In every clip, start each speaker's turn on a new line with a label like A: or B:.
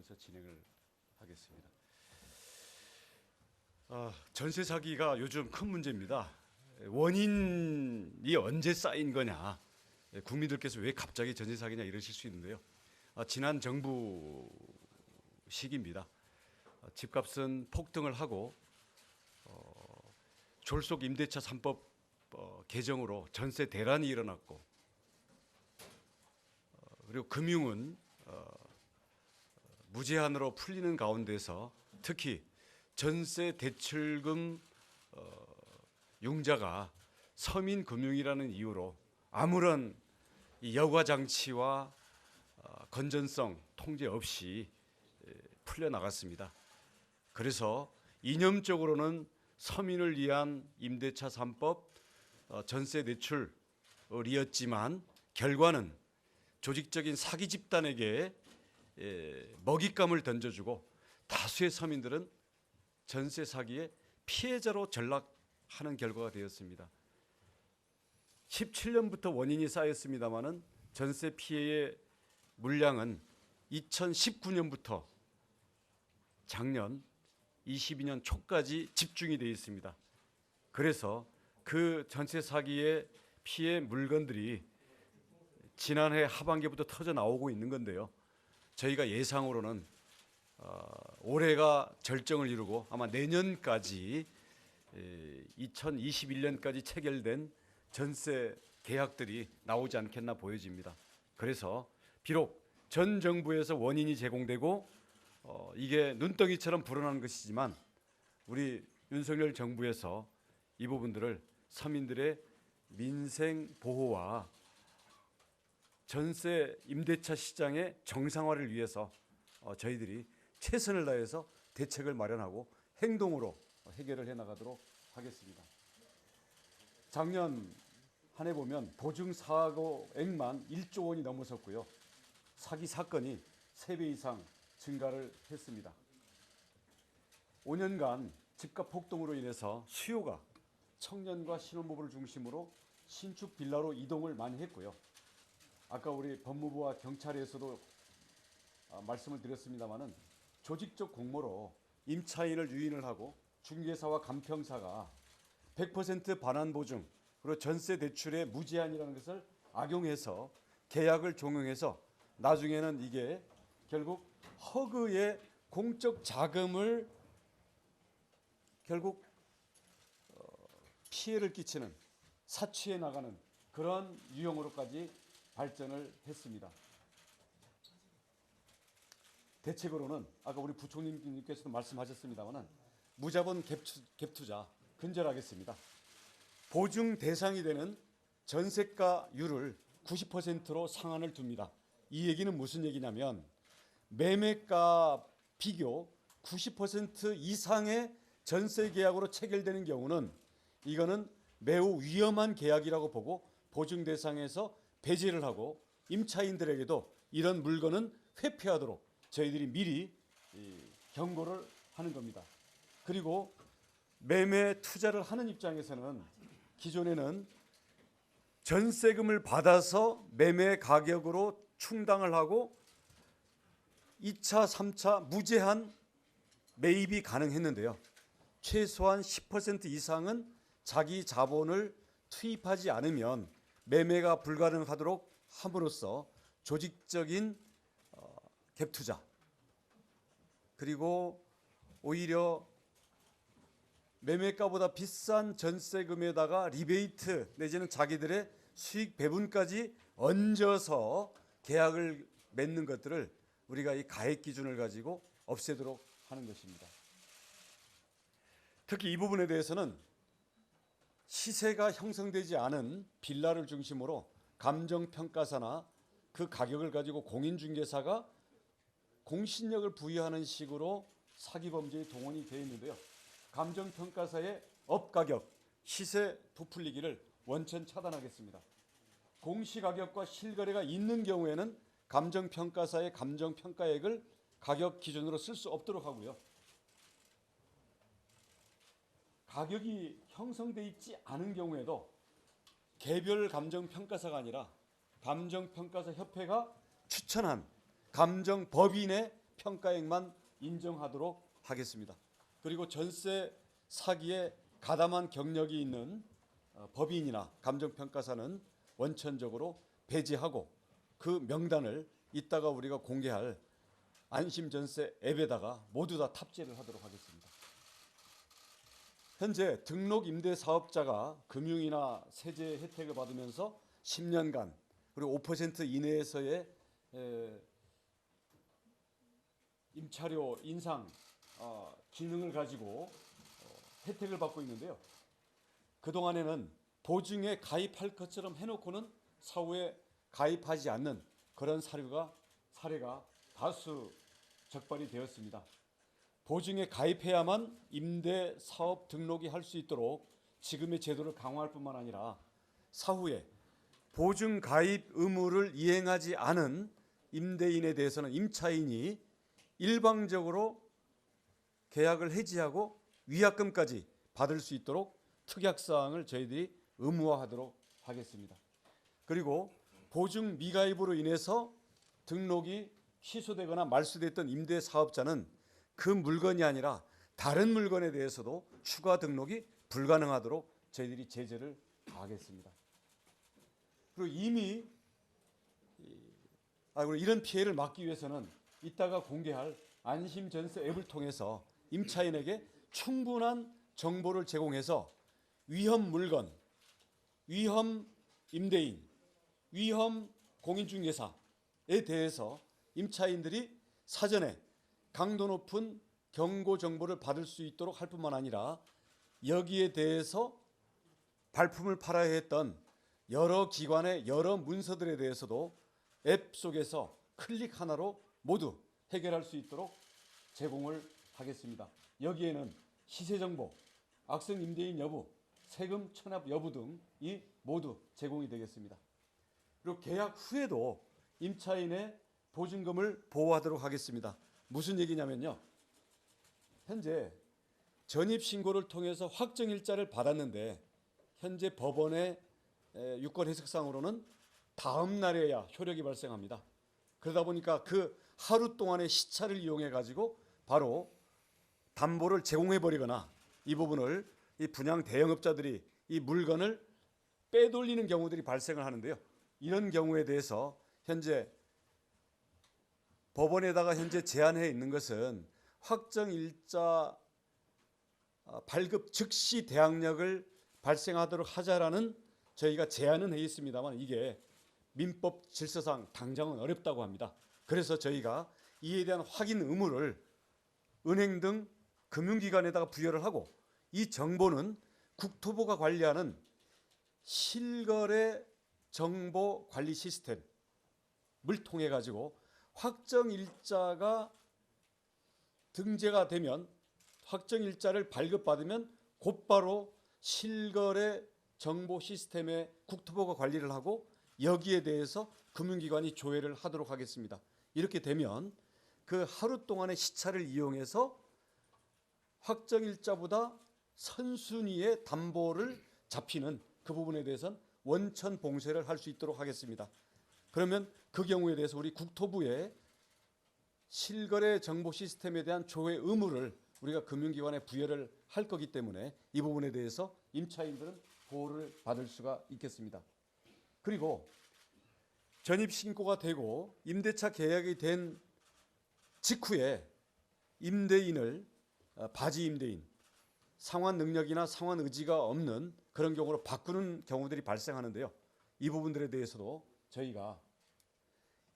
A: 관련해서 진행을 하겠습니다. 전세 사기가 요즘 큰 문제입니다. 원인이 언제 쌓인 거냐, 국민들께서 왜 갑자기 전세 사기냐 이러실 수 있는데요. 지난 정부 시기입니다. 집값은 폭등을 하고 졸속 임대차 3법 개정으로 전세 대란이 일어났고, 그리고 금융은 무제한으로 풀리는 가운데서 특히 전세 대출금 융자가 서민금융이라는 이유로 아무런 여과 장치와 건전성 통제 없이 풀려나갔습니다. 그래서 이념적으로는 서민을 위한 임대차 3법 전세 대출이었지만 결과는 조직적인 사기 집단에게 먹잇감을 던져주고 다수의 서민들은 전세 사기의 피해자로 전락하는 결과가 되었습니다. 17년부터 원인이 쌓였습니다마는 전세 피해의 물량은 2019년부터 작년 22년 초까지 집중이 되어 있습니다. 그래서 그 전세 사기의 피해 물건들이 지난해 하반기부터 터져 나오고 있는 건데요. 저희가 예상으로는 올해가 절정을 이루고 아마 내년까지 2021년까지 체결된 전세 계약들이 나오지 않겠나 보여집니다. 그래서 비록 전 정부에서 원인이 제공되고 이게 눈덩이처럼 불어나는 것이지만 우리 윤석열 정부에서 이 부분들을 서민들의 민생 보호와 전세 임대차 시장의 정상화를 위해서 저희들이 최선을 다해서 대책을 마련하고 행동으로 해결을 해나가도록 하겠습니다. 작년 한 해 보면 보증 사고액만 1조 원이 넘어섰고요. 사기 사건이 3배 이상 증가를 했습니다. 5년간 집값 폭등으로 인해서 수요가 청년과 신혼부부를 중심으로 신축 빌라로 이동을 많이 했고요. 아까 우리 법무부와 경찰에서도 말씀을 드렸습니다마는 조직적 공모로 임차인을 유인을 하고 중개사와 간평사가 100% 반환 보증 그리고 전세 대출의 무제한이라는 것을 악용해서 계약을 종용해서 나중에는 이게 결국 허그의 공적 자금을 결국 피해를 끼치는 사취해 나가는 그런 유형으로까지 발전을 했습니다. 대책으로는 아까 우리 부총리님께서도 말씀하셨습니다마는 무자본 갭투자 근절하겠습니다. 보증 대상이 되는 전세가율을 90%로 상한을 둡니다. 이 얘기는 무슨 얘기냐면 매매가 비교 90% 이상의 전세 계약으로 체결되는 경우는 이거는 매우 위험한 계약이라고 보고 보증 대상에서 배제를 하고 임차인들에게도 이런 물건은 회피하도록 저희들이 미리 경고를 하는 겁니다. 그리고 매매 투자를 하는 입장에서는 기존에는 전세금을 받아서 매매 가격으로 충당을 하고 2차, 3차 무제한 매입이 가능했는데요. 최소한 10% 이상은 자기 자본을 투입하지 않으면 매매가 불가능하도록 함으로써 조직적인 갭투자 그리고 오히려 매매가보다 비싼 전세금에다가 리베이트 내지는 자기들의 수익 배분까지 얹어서 계약을 맺는 것들을 우리가 이 가액 기준을 가지고 없애도록 하는 것입니다. 특히 이 부분에 대해서는 시세가 형성되지 않은 빌라를 중심으로 감정평가사나 그 가격을 가지고 공인중개사가 공신력을 부여하는 식으로 사기범죄에 동원이 되어 있는데요. 감정평가사의 업가격, 시세 부풀리기를 원천 차단하겠습니다. 공시가격과 실거래가 있는 경우에는 감정평가사의 감정평가액을 가격 기준으로 쓸 수 없도록 하고요. 가격이 형성되어 있지 않은 경우에도 개별 감정평가사가 아니라 감정평가사 협회가 추천한 감정법인의 평가액만 인정하도록 하겠습니다. 그리고 전세 사기에 가담한 경력이 있는 법인이나 감정평가사는 원천적으로 배제하고 그 명단을 이따가 우리가 공개할 안심전세 앱에다가 모두 다 탑재를 하도록 하겠습니다. 현재 등록 임대사업자가 금융이나 세제 혜택을 받으면서 10년간 그리고 5% 이내에서의 임차료 인상 기능을 가지고 혜택을 받고 있는데요. 그동안에는 보증에 가입할 것처럼 해놓고는 사후에 가입하지 않는 그런 사례가 다수 적발이 되었습니다. 보증에 가입해야만 임대 사업 등록이 할 수 있도록 지금의 제도를 강화할 뿐만 아니라 사후에 보증 가입 의무를 이행하지 않은 임대인에 대해서는 임차인이 일방적으로 계약을 해지하고 위약금까지 받을 수 있도록 특약사항을 저희들이 의무화하도록 하겠습니다. 그리고 보증 미가입으로 인해서 등록이 취소되거나 말소됐던 임대사업자는 그 물건이 아니라 다른 물건에 대해서도 추가 등록이 불가능하도록 저희들이 제재를 가하겠습니다. 그리고 이미 이런 피해를 막기 위해서는 이따가 공개할 안심전세 앱을 통해서 임차인에게 충분한 정보를 제공해서 위험 물건, 위험 임대인, 위험 공인중개사에 대해서 임차인들이 사전에 강도 높은 경고 정보를 받을 수 있도록 할 뿐만 아니라 여기에 대해서 발품을 팔아야 했던 여러 기관의 여러 문서들에 대해서도 앱 속에서 클릭 하나로 모두 해결할 수 있도록 제공을 하겠습니다. 여기에는 시세 정보, 악성 임대인 여부, 세금 체납 여부 등이 모두 제공이 되겠습니다. 그리고 계약 후에도 임차인의 보증금을 보호하도록 하겠습니다. 무슨 얘기냐면요. 현재 전입신고를 통해서 확정일자를 받았는데 현재 법원의 유권 해석상으로는 다음 날에야 효력이 발생합니다. 그러다 보니까 그 하루 동안의 시차를 이용해 가지고 바로 담보를 제공해 버리거나 이 부분을 이 분양 대형업자들이 이 물건을 빼돌리는 경우들이 발생을 하는데요. 이런 경우에 대해서 현재 법원에다가 현재 제안해 있는 것은 확정일자 발급 즉시 대항력을 발생하도록 하자라는 저희가 제안은 해 있습니다만 이게 민법 질서상 당장은 어렵다고 합니다. 그래서 저희가 이에 대한 확인 의무를 은행 등 금융기관에다가 부여를 하고 이 정보는 국토부가 관리하는 실거래 정보 관리 시스템을 통해 가지고 확정일자가 등재가 되면 확정일자를 발급받으면 곧바로 실거래 정보 시스템에 국토부가 관리를 하고 여기에 대해서 금융기관이 조회를 하도록 하겠습니다. 이렇게 되면 그 하루 동안의 시차를 이용해서 확정일자보다 선순위의 담보를 잡히는 그 부분에 대해서는 원천 봉쇄를 할 수 있도록 하겠습니다. 그러면 그 경우에 대해서 우리 국토부의 실거래 정보 시스템에 대한 조회 의무를 우리가 금융기관에 부여를 할 거기 때문에 이 부분에 대해서 임차인들은 보호를 받을 수가 있겠습니다. 그리고 전입신고가 되고 임대차 계약이 된 직후에 임대인을 바지 임대인, 상환 능력이나 상환 의지가 없는 그런 경우로 바꾸는 경우들이 발생하는데요. 이 부분들에 대해서도 저희가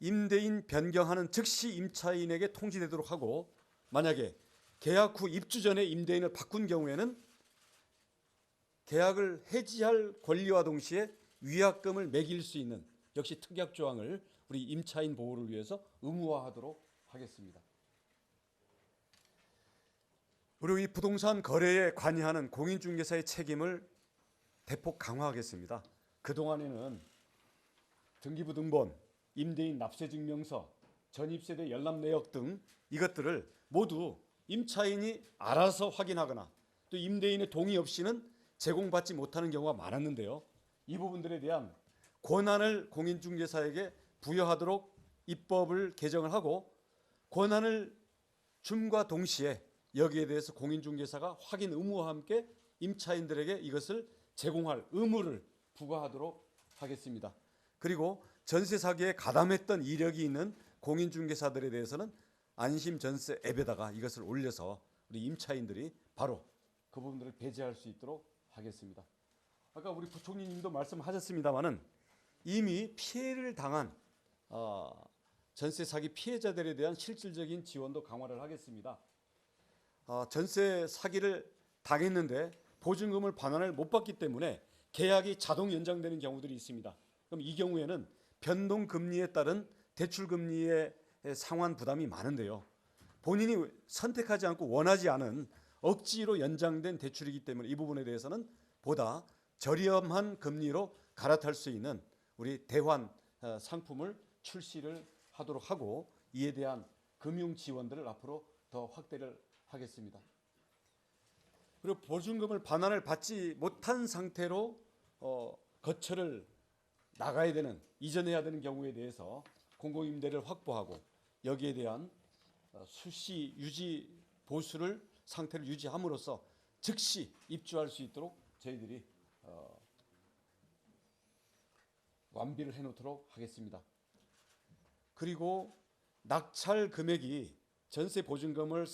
A: 임대인 변경하는 즉시 임차인에게 통지되도록 하고 만약에 계약 후 입주 전에 임대인을 바꾼 경우에는 계약을 해지할 권리와 동시에 위약금을 매길 수 있는 역시 특약 조항을 우리 임차인 보호를 위해서 의무화하도록 하겠습니다. 그리고 이 부동산 거래에 관여하는 공인중개사의 책임을 대폭 강화하겠습니다. 그동안에는 등기부등본, 임대인 납세증명서, 전입세대 열람내역 등 이것들을 모두 임차인이 알아서 확인하거나 또 임대인의 동의 없이는 제공받지 못하는 경우가 많았는데요. 이 부분들에 대한 권한을 공인중개사에게 부여하도록 입법을 개정을 하고 권한을 줌과 동시에 여기에 대해서 공인중개사가 확인 의무와 함께 임차인들에게 이것을 제공할 의무를 부과하도록 하겠습니다. 그리고 전세 사기에 가담했던 이력이 있는 공인중개사들에 대해서는 안심전세 앱에다가 이것을 올려서 우리 임차인들이 바로 그 부분들을 배제할 수 있도록 하겠습니다. 아까 우리 부총리님도 말씀하셨습니다마는 이미 피해를 당한 전세 사기 피해자들에 대한 실질적인 지원도 강화를 하겠습니다. 전세 사기를 당했는데 보증금을 반환을 못 받기 때문에 계약이 자동 연장되는 경우들이 있습니다. 그럼 이 경우에는 변동 금리에 따른 대출 금리의 상환 부담이 많은데요. 본인이 선택하지 않고 원하지 않은 억지로 연장된 대출이기 때문에 이 부분에 대해서는 보다 저렴한 금리로 갈아탈 수 있는 우리 대환 상품을 출시를 하도록 하고 이에 대한 금융 지원들을 앞으로 더 확대를 하겠습니다. 그리고 보증금을 반환을 받지 못한 상태로 거처를 나가야 되는, 이전해야 되는 경우에 대해서 공공임대를 확보하고 여기에 대한 수시 유지 보수를 상태를 유지함으로써 즉시 입주할 수 있도록 저희들이 완비를 해놓도록 하겠습니다. 그리고 낙찰 금액이 전세 보증금을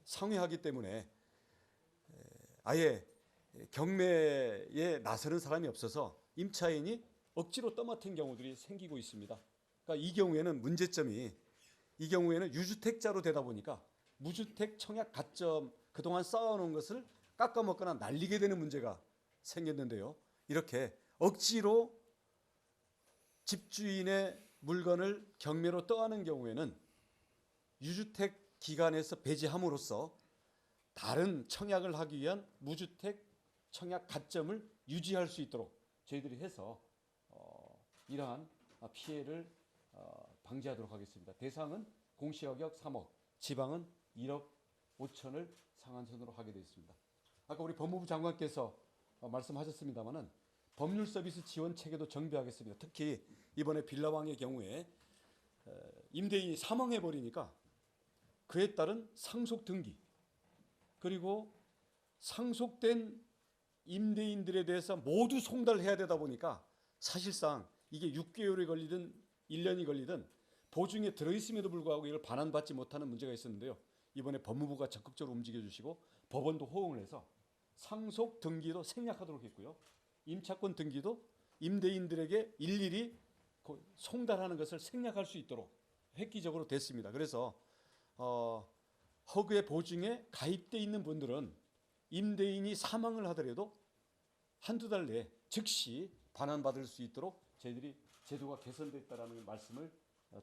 A: 상회하기 때문에 아예 경매에 나서는 사람이 없어서 임차인이 억지로 떠맡은 경우들이 생기고 있습니다. 그러니까 이 경우에는 문제점이 이 경우에는 유주택자로 되다 보니까 무주택 청약 가점 그동안 쌓아놓은 것을 깎아먹거나 날리게 되는 문제가 생겼는데요. 이렇게 억지로 집주인의 물건을 경매로 떠안은 경우에는 유주택 기간에서 배제함으로써 다른 청약을 하기 위한 무주택 청약 가점을 유지할 수 있도록 저희들이 해서 이러한 피해를 방지하도록 하겠습니다. 대상은 공시가격 3억, 지방은 1억 5천을 상한선으로 하게 되어 있습니다. 아까 우리 법무부 장관께서 말씀하셨습니다마는 법률 서비스 지원 체계도 정비하겠습니다. 특히 이번에 빌라왕의 경우에 임대인이 사망해 버리니까 그에 따른 상속 등기 그리고 상속된 임대인들에 대해서 모두 송달을 해야 되다 보니까 사실상 이게 6개월이 걸리든 1년이 걸리든 보증에 들어있음에도 불구하고 이걸 반환받지 못하는 문제가 있었는데요. 이번에 법무부가 적극적으로 움직여주시고 법원도 호응을 해서 상속 등기도 생략하도록 했고요. 임차권 등기도 임대인들에게 일일이 송달하는 것을 생략할 수 있도록 획기적으로 됐습니다. 그래서 허그의 보증에 가입되어 있는 분들은 임대인이 사망을 하더라도 한두 달 내에 즉시 반환받을 수 있도록 저희들이 제도가 개선됐다라는 말씀을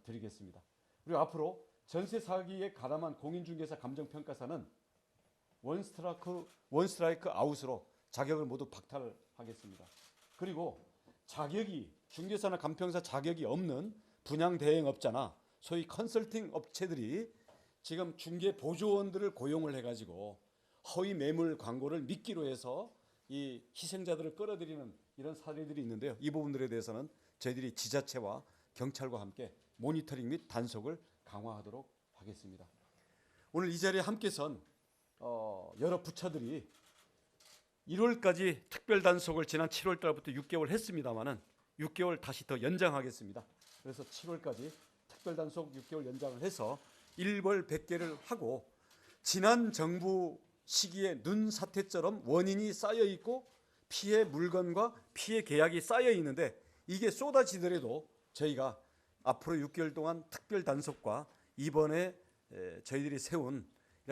A: 드리겠습니다. 그리고 앞으로 전세 사기에 가담한 공인중개사 감정평가사는 원스트라이크 아웃으로 자격을 모두 박탈하겠습니다. 그리고 자격이 중개사나 감평사 자격이 없는 분양 대행업자나 소위 컨설팅 업체들이 지금 중개 보조원들을 고용을 해가지고 허위 매물 광고를 미끼로 해서 이 희생자들을 끌어들이는 이런 사례들이 있는데요. 이 부분들에 대해서는 저희들이 지자체와 경찰과 함께 모니터링 및 단속을 강화하도록 하겠습니다. 오늘 이 자리에 함께 선 여러 부처들이 1월까지 특별 단속을 지난 7월 달부터 6개월 했습니다마는 6개월 다시 더 연장하겠습니다. 그래서 7월까지 특별 단속 6개월 연장을 해서 일벌 100개를 하고 지난 정부 시기에 눈 사태처럼 원인이 쌓여 있고 피해 물건과 피해 계약이 쌓여 있는데 이게 쏟아지더라도 저희가 앞으로 6개월 동안 특별 단속과 이번에 저희들이 세운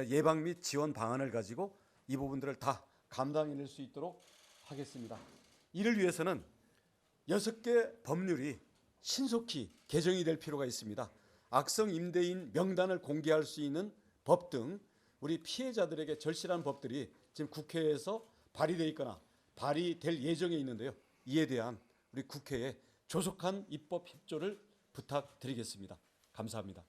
A: 예방 및 지원 방안을 가지고 이 부분들을 다 감당해낼 수 있도록 하겠습니다. 이를 위해서는 6개 법률이 신속히 개정이 될 필요가 있습니다. 악성 임대인 명단을 공개할 수 있는 법 등 우리 피해자들에게 절실한 법들이 지금 국회에서 발의되어 있거나 발의될 예정에 있는데요. 이에 대한 우리 국회의 조속한 입법 협조를 부탁드리겠습니다. 감사합니다.